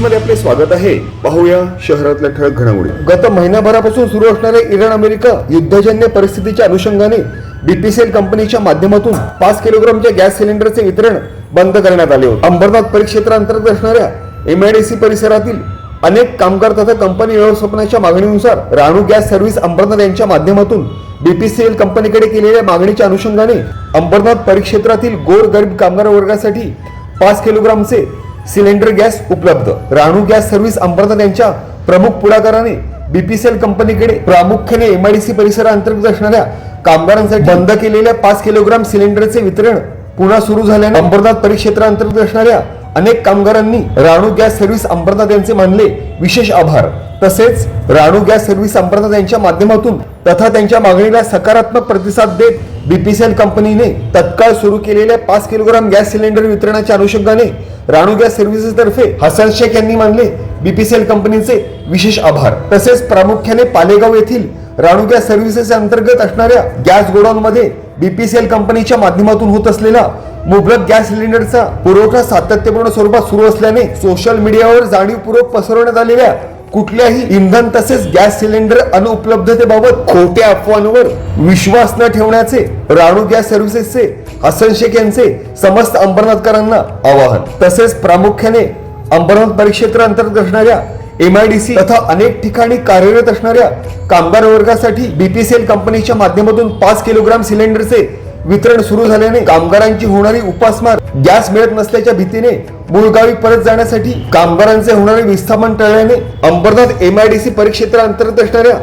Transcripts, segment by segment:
मध्ये आपले स्वागत आहे। पाहूया शहरातल्या ठळक घडामोडी। गत महिनाभरापासून सुरू असणाऱ्या इराण अमेरिका युद्धजन्य परिस्थितीच्या अनुषंगाने बीपीसीएल कंपनीच्या माध्यमातून 5 किलोग्रामच्या गॅस सिलेंडरचे वितरण बंद करण्यात आले होते। अंबरनाथ परिक्षेत्रांतर्गत असणाऱ्या एमआयडीसी परिसरातील अनेक कामगार तथा कंपनी व्यवस्थापनाच्या मागणीनुसार राणू गॅस सर्व्हिस अंबरनाथ यांच्या माध्यमातून बीपीसीएल कंपनीकडे केलेल्या मागणीच्या अनुषंगाने अंबरनाथ परिक्षेत्रातील गोरगरीब कामगार वर्गासाठी 5 किलोग्रामचे सिलेंडर गॅस उपलब्ध। राणू गॅस सर्व्हिस अंबरनाथ यांच्या प्रमुख पुढाकाराने बीपीसीएल कंपनीकडे प्रामुख्याने एमआयडीसी परिसराअंतर्गत असणाऱ्या कामगारांसाठी बंद केलेल्या 5 किलोग्राम सिलेंडरचे वितरण पुन्हा सुरू झाल्याने अंबरनाथ परिक्षेत्राअंतर्गत असणाऱ्या अनेक कामगारांनी राणू गॅस सर्व्हिस अंबरनाथ यांचे मानले विशेष आभार। तसेच राणू गॅस सर्व्हिस अंबरनाथ यांच्या माध्यमातून तथा त्यांच्या मागणीला सकारात्मक प्रतिसाद देत बीपीसीएल कंपनीने तत्काळ सुरू केलेल्या 5 किलोग्राम गॅस सिलेंडर वितरणाच्या अनुषंगाने राणू गॅस सर्व्हिसेस तर्फे हसन शेख यांनी मानले बीपीसीएल कंपनीचे विशेष आभार। तसेच प्रामुख्याने पालेगाव येथील राणू गॅस सर्व्हिसेस अंतर्गत असणाऱ्या गॅस गोडाऊन मध्ये बीपीसीएल कंपनीच्या माध्यमातून होत असलेला मुबलक गॅस सिलेंडरचा पुरवठा सातत्यपूर्ण स्वरूपात सुरू असल्याने सोशल मीडियावर जाणीवपूर्वक पसरवण्यात आलेल्या कुठल्याही इंधन तसेच गॅस सिलेंडर अनुपलब्धतेबाबत खोट्या अफवांवर विश्वास न ठेवण्याचे राणू गॅस सर्व्हिसेसचे हसन शेख यांचे समस्त अंबरनाथकरांना आवाहन। तसेच प्रामुख्याने अंबरनाथ परिक्षेत्र अंतर्गत असणाऱ्या एमआयडीसी तथा अनेक ठिकाणी कार्यरत असणाऱ्या कामगार वर्गासाठी बीपीसीएल कंपनीच्या माध्यमातून 5 किलोग्राम सिलेंडरचे वितरण सुरू झाल्याने कामगारांची होणारी उपासमार, गॅस मिळत नसल्याच्या भीतीने मूळ गावी परत जाण्यासाठी कामगारांचे होणारे विस्थापन टळल्याने अंबरनाथ एमआयडीसी परिक्षेत्राअंतर्गत असणाऱ्या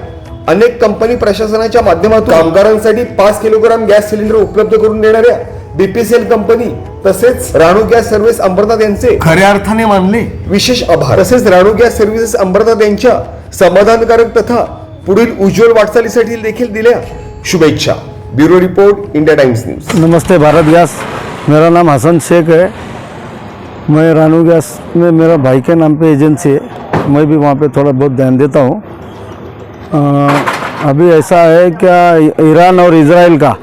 अनेक कंपनी प्रशासनाच्या माध्यमातून कामगारांसाठी 5 किलोग्राम गॅस सिलेंडर उपलब्ध करून देणाऱ्या बीपीसीएल कंपनी तसेच राणू गॅस सर्व्हिस अंबरनाथ यांचे खऱ्या अर्थाने मानले विशेष आभार। तसेच राणू गॅस सर्व्हिसेस अंबरनाथ यांच्या समाधानकारक तथा पुढील उज्ज्वल वाटचालीसाठी देखील दिल्या शुभेच्छा। Bureau report, India Times News. नमस्ते भारत गैस, मेरा नाम हसन शेख है। मैं रानू गैस में मेरा भाई के नाम पे एजेंसी है, मैं भी वहाँ पे थोड़ा बहुत ध्यान देता हूँ। अभी ऐसा है क्या, ईरान और इजराइल का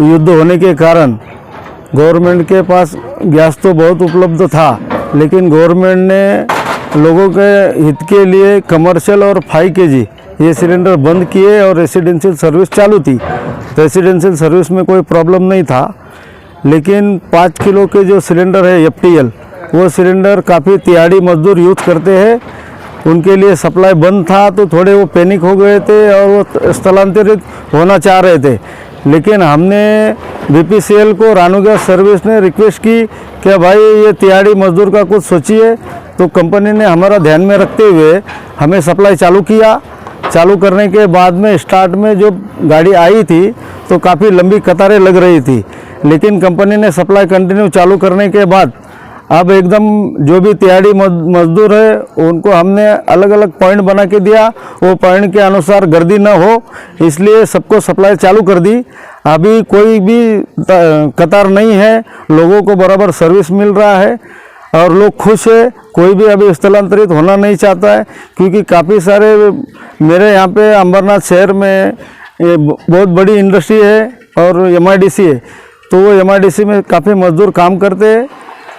युद्ध होने के कारण गवर्नमेंट के पास गैस तो बहुत उपलब्ध था, लेकिन गवर्नमेंट ने लोगों के हित के लिए कमर्शियल और 5 kg ये सिलेंडर बंद किए और रेसिडेंशियल सर्विस चालू थी। रेसिडेंशियल सर्विस में कोई प्रॉब्लम नहीं था, लेकिन 5 किलो के जो सिलेंडर है FTL, वो सिलेंडर काफ़ी तिहाड़ी मजदूर यूज़ करते हैं, उनके लिए सप्लाई बंद था तो थोड़े वो पैनिक हो गए थे और वो स्थलांतरित होना चाह रहे थे। लेकिन हमने बीपीसीएल को, रानू गैस सर्विस ने रिक्वेस्ट की कि भाई ये तिहाड़ी मजदूर का कुछ सोचिए, तो कंपनी ने हमारा ध्यान में रखते हुए हमें सप्लाई चालू किया। चालू करने के बाद में स्टार्ट में जो गाड़ी आई थी तो काफ़ी लंबी कतारें लग रही थी, लेकिन कंपनी ने सप्लाई कंटिन्यू चालू करने के बाद अब एकदम जो भी तिहाड़ी मजदूर है उनको हमने अलग अलग पॉइंट बना के दिया, वो पॉइंट के अनुसार गर्दी न हो इसलिए सबको सप्लाई चालू कर दी। अभी कोई भी कतार नहीं है, लोगों को बराबर सर्विस मिल रहा है और लोग खुश है। कोई भी अभी स्थलांतरित होना नहीं चाहता है, क्योंकि काफ़ी सारे मेरे यहाँ पे अंबरनाथ शहर में बहुत बड़ी इंडस्ट्री है और एमआईडीसी है, तो वो एमआईडीसी में काफ़ी मजदूर काम करते हैं,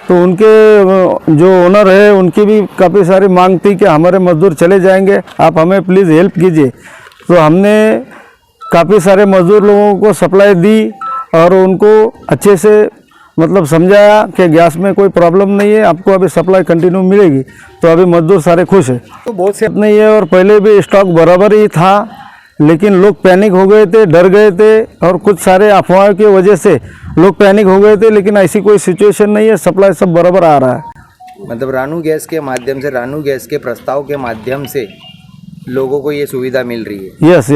तो उनके जो ओनर है उनकी भी काफ़ी सारी मांग थी कि हमारे मजदूर चले जाएंगे, आप हमें प्लीज़ हेल्प कीजिए। तो हमने काफ़ी सारे मजदूर लोगों को सप्लाई दी और उनको अच्छे से मतलब समझाया कि गैस में कोई प्रॉब्लम नहीं है, आपको अभी सप्लाई कंटिन्यू मिलेगी। तो अभी मजदूर सारे खुश है, तो बहुत से नहीं है। और पहले भी स्टॉक बराबर ही था, लेकिन लोग पैनिक हो गए थे, डर गए थे और कुछ सारे अफवाहों की वजह से लोग पैनिक हो गए थे, लेकिन ऐसी कोई सिचुएशन नहीं है, सप्लाई सब बराबर आ रहा है। मतलब रानू गैस के माध्यम से, रानू गैस के प्रस्ताव के माध्यम से लोगों को ये सुविधा मिल रही है। यस,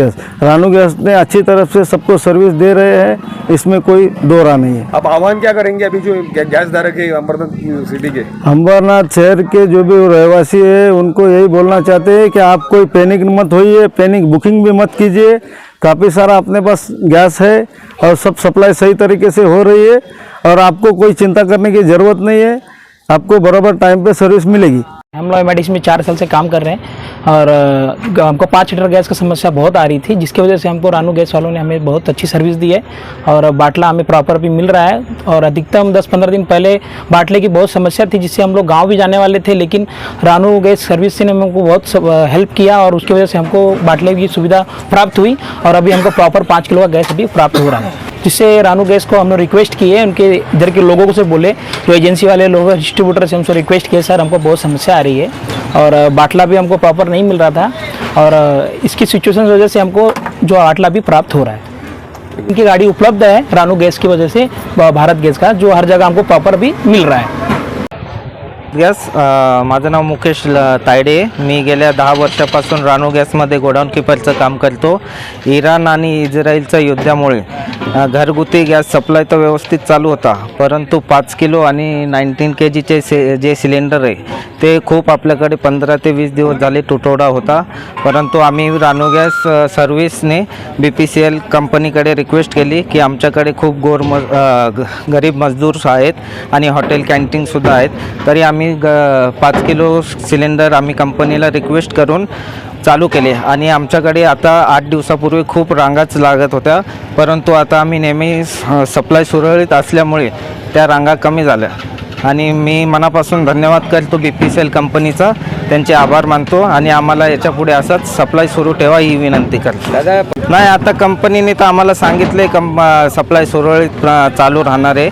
रानू गैस ने अच्छी तरफ से सबको सर्विस दे रहे हैं, इसमें कोई दो राह नहीं है। अब आह्वान क्या करेंगे अभी जो गैस धारक है अंबरनाथ सिटी के? अंबरनाथ शहर के जो भी रहवासी है उनको यही बोलना चाहते हैं कि आप कोई पैनिक मत होइए, पैनिक बुकिंग भी मत कीजिए। काफ़ी सारा अपने पास गैस है और सब सप्लाई सही तरीके से हो रही है और आपको कोई चिंता करने की ज़रूरत नहीं है, आपको बराबर टाइम पे सर्विस मिलेगी। हम लोग एमआईडीसी में 4 साल से काम कर रहे हैं और हमको 5 लीटर गैस की समस्या बहुत आ रही थी, जिसकी वजह से हमको रानू गैस वालों ने हमें बहुत अच्छी सर्विस दी है और बाटला हमें प्रॉपर भी मिल रहा है। और अधिकतम 10-15 दिन पहले बाटले की बहुत समस्या थी, जिससे हम लोग गाँव भी जाने वाले थे, लेकिन रानू गैस सर्विस ने हमको बहुत हेल्प किया और उसकी वजह से हमको बाटले की सुविधा प्राप्त हुई और अभी हमको प्रॉपर 5 किलो का गैस अभी प्राप्त हो रहा है। जिससे रानू गैस को हमने रिक्वेस्ट की है, उनके इधर के लोगों को से बोले, जो एजेंसी वाले लोग डिस्ट्रीब्यूटर से हमसे रिक्वेस्ट किए, सर हमको बहुत समस्या आ रही है और बाटला भी हमको प्रॉपर नहीं मिल रहा था और इसकी सिचुएशन की वजह से हमको जो बाटला भी प्राप्त हो रहा है। इनकी गाड़ी उपलब्ध है रानू गैस की वजह से, भारत गैस का, जो हर जगह हमको प्रॉपर भी मिल रहा है। गॅस माझं नाव मुकेश तायडे, मी गेल्या 10 वर्षापासून रानू गॅसमध्ये गोडाऊन कीपरचं काम करतो। इराण आणि इस्रायलच्या युद्धामुळे घरगुती गॅस सप्लाय तर व्यवस्थित चालू होता, परंतु 5 किलो आणि 19 kgचे जे सिलेंडर आहे ते खूप आपल्याकडे 15 ते 20 दिवस झाले तुटवडा होता। परंतु आम्ही रानू गॅस सर्व्हिसने BPCL कंपनीकडे रिक्वेस्ट केली की आमच्याकडे खूप गरीब मजदूर आहेत आणि हॉटेल कॅन्टीनसुद्धा आहेत, तरी आम्ही 5 किलो सिलेंडर आम्ही कंपनीला रिक्वेस्ट करून चालू केले आणि आमच्याकडे आता 8 दिवसापूर्वी खूप रांगाच लागत होत्या, परंतु आता आम्ही नेहमी सप्लाय सुरळीत असल्यामुळे त्या रांगा कमी झाल्या आणि मी मनापासून धन्यवाद करतो BPCL कंपनीचा, त्यांचे आभार मानतो आणि आम्हाला याच्यापुढे असाच सप्लाय सुरू ठेवा ही विनंती करतो। दादा नाही, आता कंपनीने तर आम्हाला सांगितले सप्लाय सुरळीत चालू राहणार आहे,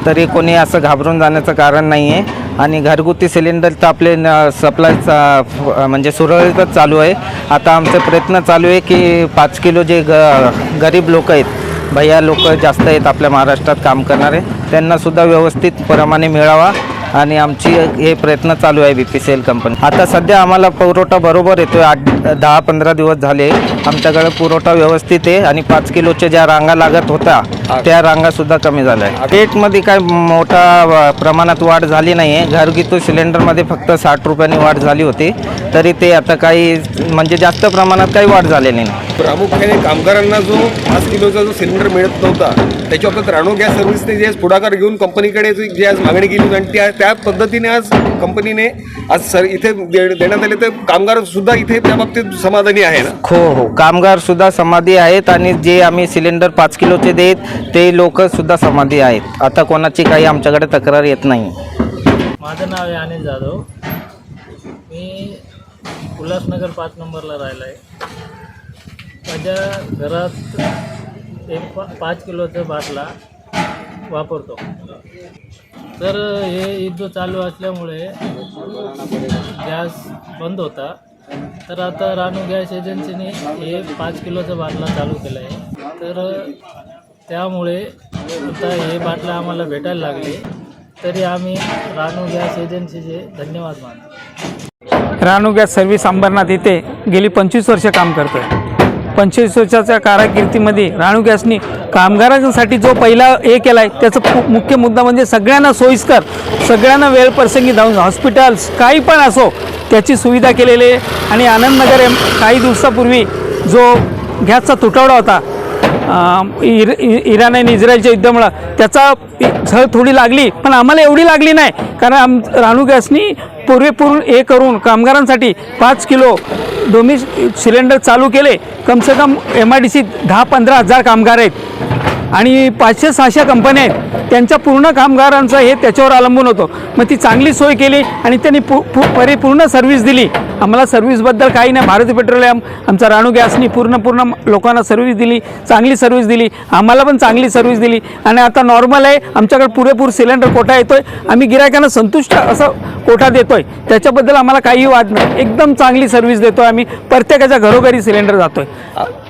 तरी कोणी असं घाबरून जाण्याचं कारण नाही आहे आणि घरगुती सिलेंडर तर आपले सप्लाय म्हणजे सुरळीतच चालू आहे। आता आमचे प्रयत्न चालू आहे की 5 किलो जे गरीब लोक आहेत, भैया लोक जास्त आहेत आपल्या महाराष्ट्रात काम करणारे, त्यांनासुद्धा व्यवस्थित प्रमाणे मिळावा आणि आमची हे प्रयत्न चालू आहे BPCL कंपनी। आता सध्या आम्हाला पुरवठा बरोबर येतो आहे, 10-15 दिवस झाले आमच्याकडे पुरवठा व्यवस्थित आहे आणि 5 किलोच्या ज्या रांगा लागत होत्या त्या रांगासुद्धा कमी झाल्या आहे। रेटमध्ये काय मोठा प्रमाणात वाढ झाली नाही आहे, घरगुती सिलेंडरमध्ये फक्त 60 रुपयांनी वाढ झाली होती, तरी ते आता काही म्हणजे जास्त प्रमाणात काही वाढ झालेली नाही। प्रामुख्याने कामगारांना जो 5 किलोचा जो सिलेंडर मिळत नव्हता, त्याच्या बाबतीत रानू गॅस सर्व्हिसने जे पुढाकार घेऊन कंपनीकडे जी आज मागणी केली आणि त्या पद्धतीने आज कंपनीने आज इथे देण्यात आले, तर कामगार सुद्धा इथे त्या बाबतीत समाधानी आहे ना? हो, कामगार सुद्धा समाधी आहेत आणि जे आम्ही सिलेंडर 5 किलोचे देत ते लोक सुद्धा समाधी आहेत। आता कोणाची काही आमच्याकडे तक्रार येत नाही। माझं नाव आहे अनिल जाधव, मी उल्हासनगर 5 नंबरला राहिला आहे। माझ्या घरात एक 5 किलोचा बाटला वापरतो, तर हे युद्ध चालू असल्यामुळे गॅस बंद होता, तर आता रानू गॅस एजन्सीने हे 5 किलोचा बाटला चालू केला आहे, तर त्यामुळे आता हे बाटला आम्हाला भेटायला लागले, तरी आम्ही रानू गॅस एजन्सीचे धन्यवाद मानतो। रानू गॅस सर्व्हिस अंबरनाथ येथे गेली 25 वर्ष काम करतो आहे। 25 वर्षाच्या कारकिर्दीमध्ये रानू गॅसनी कामगारांसाठी जो पहिला हे केला आहे, त्याचा मुख्य मुद्दा म्हणजे सगळ्यांना सोयीस्कर, सगळ्यांना वेळप्रसंगी जाऊन हॉस्पिटल्स काही पण असो त्याची सुविधा केलेली आहे। आणि आनंदनगर काही दिवसापूर्वी जो गॅसचा तुटवडा होता इराण आणि इस्रायलच्या युद्धामुळं, त्याचा झळ थोडी लागली, पण आम्हाला एवढी लागली नाही, कारण रानू गॅसनी पुरेपूर हे करून कामगारांसाठी 5 किलो डोमी सिलेंडर चालू केले। कम से कम MIDC 10-15 हजार कामगार आहेत आणि 500-600 कंपन्या आहेत, त्यांच्या पूर्ण कामगारांचं हे त्याच्यावर अवलंबून होतं। मग ती चांगली सोय केली आणि त्यांनी परिपूर्ण सर्व्हिस दिली। आम्हाला सर्व्हिसबद्दल काही नाही, भारती पेट्रोलियम आमचा रानू गॅसनी पूर्ण लोकांना सर्व्हिस दिली, चांगली सर्व्हिस दिली, आम्हाला पण चांगली सर्व्हिस दिली आणि आता नॉर्मल आहे, आमच्याकडे पुरेपूर सिलेंडर कोटा येतोय, आम्ही गिरायकांना संतुष्ट असं कोटा देतोय, त्याच्याबद्दल आम्हाला काही वाद नाही, एकदम चांगली सर्व्हिस देतोय आम्ही, प्रत्येकाच्या घरोघरी सिलेंडर जातोय,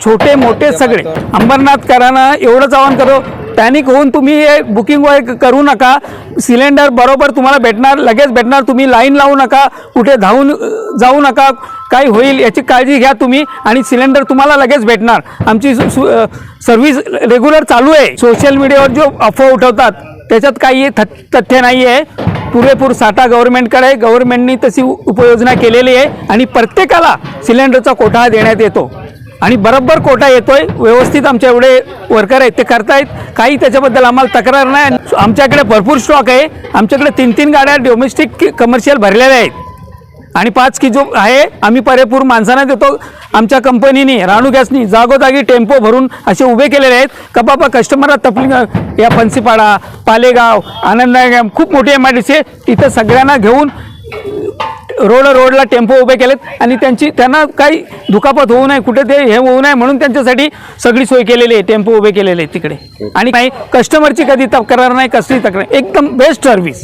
छोटे मोठे सगळे। अंबरनाथकरांना एवढंच आवाहन करो, पॅनिक होऊन तुम्ही हे बुकिंग वगैरे करू नका, सिलेंडर बरोबर तुम्हाला भेटणार, लगेच भेटणार, तुम्ही लाईन लावू नका, कुठे धावून जाऊ नका, काय होईल याची काळजी घ्या तुम्ही आणि सिलेंडर तुम्हाला लगेच भेटणार। आमची सर्व्हिस रेग्युलर चालू आहे। सोशल मीडियावर जो अफवा उठवतात त्याच्यात काही तथ्य नाही आहे, पुरेपूर साठा गव्हर्नमेंटकडे, गव्हर्नमेंटनी तशी उपयोजना केलेली आहे आणि प्रत्येकाला सिलेंडरचा कोटा देण्यात येतो आणि बरोबर कोटा येतोय, व्यवस्थित आमचे एवढे वर्कर आहेत ते करतायत, काही त्याच्याबद्दल आम्हाला तक्रार नाही। आमच्याकडे भरपूर स्टॉक आहे, आमच्याकडे 3-3 गाड्या डोमेस्टिक कमर्शियल भरलेल्या आहेत आणि 5 की जो आहे आम्ही पुरेपूर माणसांना देतो. आमच्या कंपनीने राणू गॅसनी जागोजागी टेम्पो भरून असे उभे केलेले आहेत का बाबा कस्टमरला तपली या फणसीपाडा, पालेगाव, आनंदगाव खूप मोठी MIDC आहे, तिथं सगळ्यांना घेऊन रोडला टेम्पो उभे केलेत आणि त्यांना काही दुखापत होऊ नये, कुठे ते हे होऊ नये म्हणून त्यांच्यासाठी सगळी सोय केलेली आहे, टेम्पो उभे केलेले आहेत तिकडे. आणि काही कस्टमरची कधी तक्रार नाही, कसली तक्रार, एकदम बेस्ट सर्व्हिस.